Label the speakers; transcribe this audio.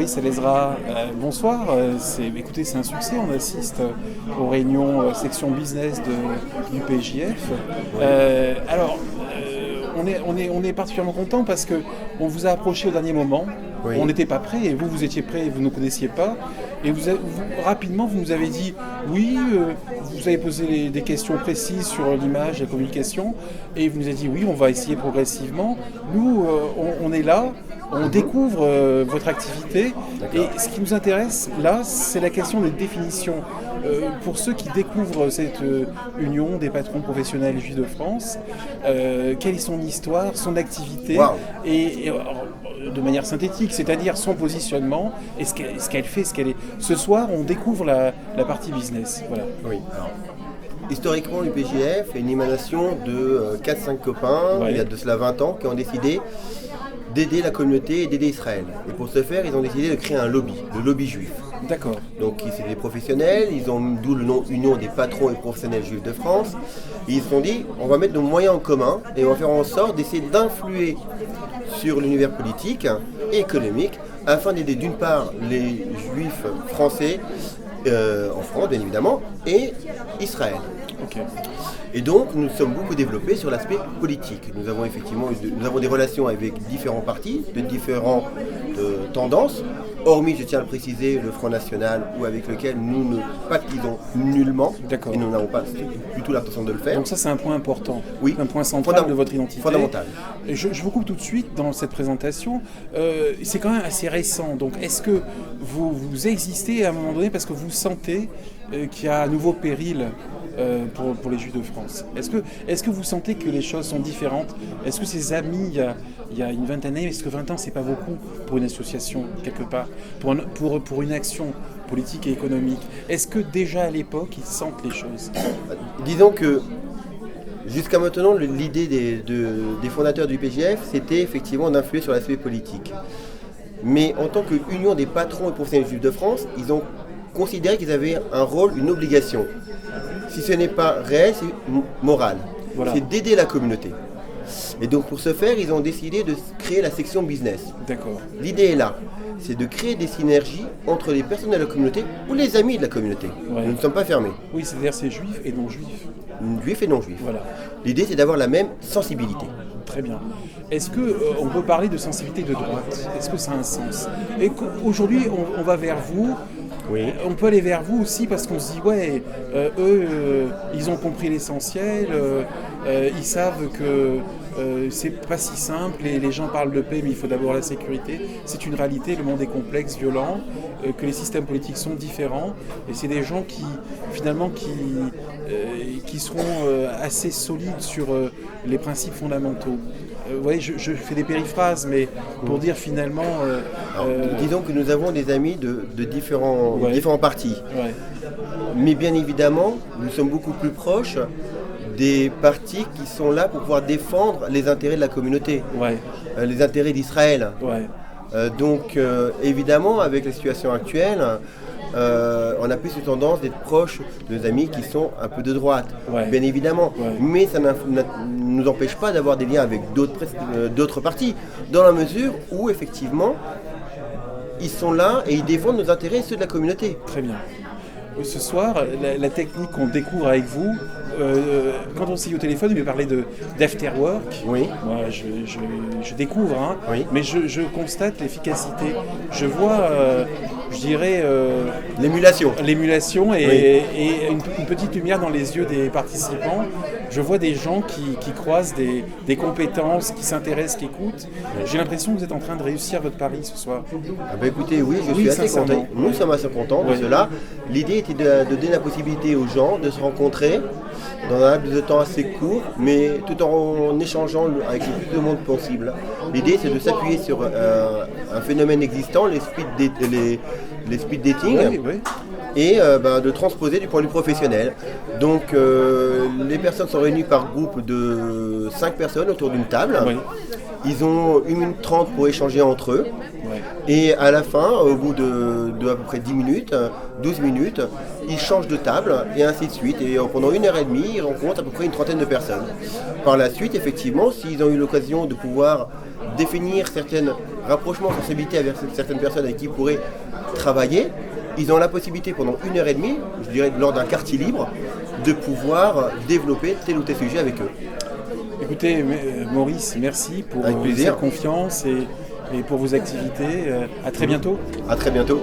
Speaker 1: Fabrice Elezra, bonsoir. Écoutez, c'est un succès. On assiste aux réunions section business du PJF. On est particulièrement content parce qu'on vous a approché au dernier moment.
Speaker 2: Oui.
Speaker 1: On n'était pas prêts et vous étiez prêts et vous ne nous connaissiez pas. Et rapidement, vous nous avez dit oui, vous avez posé des questions précises sur l'image, la communication, et vous nous avez dit oui, on va essayer progressivement. Nous, on est là, on découvre votre activité.
Speaker 2: D'accord.
Speaker 1: Et ce qui nous intéresse là, c'est la question des définitions. Pour ceux qui découvrent cette union des patrons professionnels juifs de France, quelle est son histoire, son activité,
Speaker 2: Wow.
Speaker 1: et de manière synthétique, c'est-à-dire son positionnement et ce qu'elle fait, ce qu'elle est. Ce soir, on découvre la partie business. Voilà.
Speaker 2: Oui. Alors, historiquement, l'UPJF est une émanation de 4-5 copains,
Speaker 1: Ouais.
Speaker 2: il y a de cela 20 ans, qui ont décidé d'aider la communauté et d'aider Israël. Et pour ce faire, ils ont décidé de créer un lobby, le lobby juif.
Speaker 1: D'accord.
Speaker 2: Donc c'est des professionnels, ils ont d'où le nom Union des patrons et professionnels juifs de France. Et ils se sont dit, on va mettre nos moyens en commun et on va faire en sorte d'essayer d'influer sur l'univers politique et économique afin d'aider d'une part les juifs français en France bien évidemment et Israël.
Speaker 1: Ok.
Speaker 2: Et donc nous sommes beaucoup développés sur l'aspect politique. Nous avons des relations avec différents partis de différentes tendances, hormis, je tiens à le préciser, le Front National, ou avec lequel nous ne pactisons nullement.
Speaker 1: D'accord.
Speaker 2: Et nous n'avons pas du tout l'intention de le faire.
Speaker 1: Donc ça, c'est un point important,
Speaker 2: Oui.
Speaker 1: un point central de votre identité.
Speaker 2: Fondamental.
Speaker 1: Je vous coupe tout de suite dans cette présentation. C'est quand même assez récent. Donc est-ce que vous existez à un moment donné parce que vous sentez qu'il y a un nouveau péril pour les Juifs de France? Est-ce que vous sentez que les choses sont différentes? Est-ce que ces amis, il y a une vingtaine d'années, est-ce que 20 ans, c'est pas beaucoup pour une association, quelque part, pour une action politique et économique? Est-ce que déjà à l'époque, ils sentent les choses?
Speaker 2: Disons que jusqu'à maintenant, l'idée des fondateurs du PJF, c'était effectivement d'influer sur l'aspect politique. Mais en tant qu'union des patrons et professionnels juifs de France, ils ont considéré qu'ils avaient un rôle, une obligation. Si ce n'est pas réel, c'est moral.
Speaker 1: Voilà.
Speaker 2: C'est d'aider la communauté. Et donc pour ce faire, ils ont décidé de créer la section business.
Speaker 1: D'accord.
Speaker 2: L'idée est là, c'est de créer des synergies entre les personnes de la communauté ou les amis de la communauté.
Speaker 1: Ouais.
Speaker 2: Nous ne sommes pas fermés,
Speaker 1: Oui, c'est-à-dire c'est juif et non juif.
Speaker 2: juifs et non juifs.
Speaker 1: Voilà.
Speaker 2: L'idée c'est d'avoir la même sensibilité.
Speaker 1: Très bien. Est-ce qu'on peut parler de sensibilité de droite? Est-ce que ça a un sens? Et aujourd'hui, on va vers vous.
Speaker 2: Oui.
Speaker 1: On peut aller vers vous aussi parce qu'on se dit, ouais, ils ont compris l'essentiel, ils savent que c'est pas si simple, les gens parlent de paix, mais il faut d'abord la sécurité. C'est une réalité, le monde est complexe, violent, que les systèmes politiques sont différents, et c'est des gens qui, finalement, qui seront assez solides sur les principes fondamentaux. Vous voyez, je fais des périphrases, mais pour dire finalement...
Speaker 2: Disons que nous avons des amis de différents partis.
Speaker 1: ouais.
Speaker 2: Mais bien évidemment, nous sommes beaucoup plus proches des partis qui sont là pour pouvoir défendre les intérêts de la communauté,
Speaker 1: Ouais,
Speaker 2: les intérêts d'Israël.
Speaker 1: ouais,
Speaker 2: Donc évidemment, avec la situation actuelle, on a plus une tendance d'être proche de nos amis qui sont un peu de droite,
Speaker 1: Ouais.
Speaker 2: bien évidemment.
Speaker 1: Ouais.
Speaker 2: Mais ça ne nous empêche pas d'avoir des liens avec d'autres partis, dans la mesure où effectivement, ils sont là et ils défendent nos intérêts et ceux de la communauté.
Speaker 1: très bien. Ce soir, la technique qu'on découvre avec vous, quand on s'est eu au téléphone, il me parlait d'afterwork.
Speaker 2: Oui.
Speaker 1: Moi, je découvre, hein,
Speaker 2: Oui.
Speaker 1: mais je constate l'efficacité. Je vois, je dirais,
Speaker 2: L'émulation.
Speaker 1: l'émulation et,
Speaker 2: Oui.
Speaker 1: et une petite lumière dans les yeux des participants. Je vois des gens qui croisent des compétences, qui s'intéressent, qui écoutent. J'ai l'impression que vous êtes en train de réussir votre pari ce soir.
Speaker 2: Ah bah écoutez, oui, je
Speaker 1: Oui,
Speaker 2: suis assez
Speaker 1: sincèrement.
Speaker 2: content. Nous sommes assez contents de
Speaker 1: Ouais.
Speaker 2: cela. L'idée était de donner la possibilité aux gens de se rencontrer dans un laps de temps assez court, mais tout en échangeant avec le plus de monde possible. L'idée, c'est de s'appuyer sur un phénomène existant, les speed dating,
Speaker 1: Oui, oui.
Speaker 2: et de transposer du point de vue professionnel. Donc les personnes sont réunies par groupe de 5 personnes autour d'une table.
Speaker 1: Oui.
Speaker 2: Ils ont 1 minute 30 pour échanger entre eux.
Speaker 1: Ouais.
Speaker 2: Et à la fin, au bout de à peu près 10 minutes, 12 minutes, ils changent de table et ainsi de suite. Et pendant 1h30, ils rencontrent à peu près une trentaine de personnes. Par la suite, effectivement, s'ils ont eu l'occasion de pouvoir définir certains rapprochements, sensibilités avec certaines personnes avec qui ils pourraient travailler, ils ont la possibilité pendant 1h30, je dirais lors d'un quartier libre, de pouvoir développer tel ou tel sujet avec eux.
Speaker 1: Écoutez, Maurice, merci pour
Speaker 2: Avec plaisir.
Speaker 1: cette confiance et pour vos activités. À très bientôt.
Speaker 2: À très bientôt.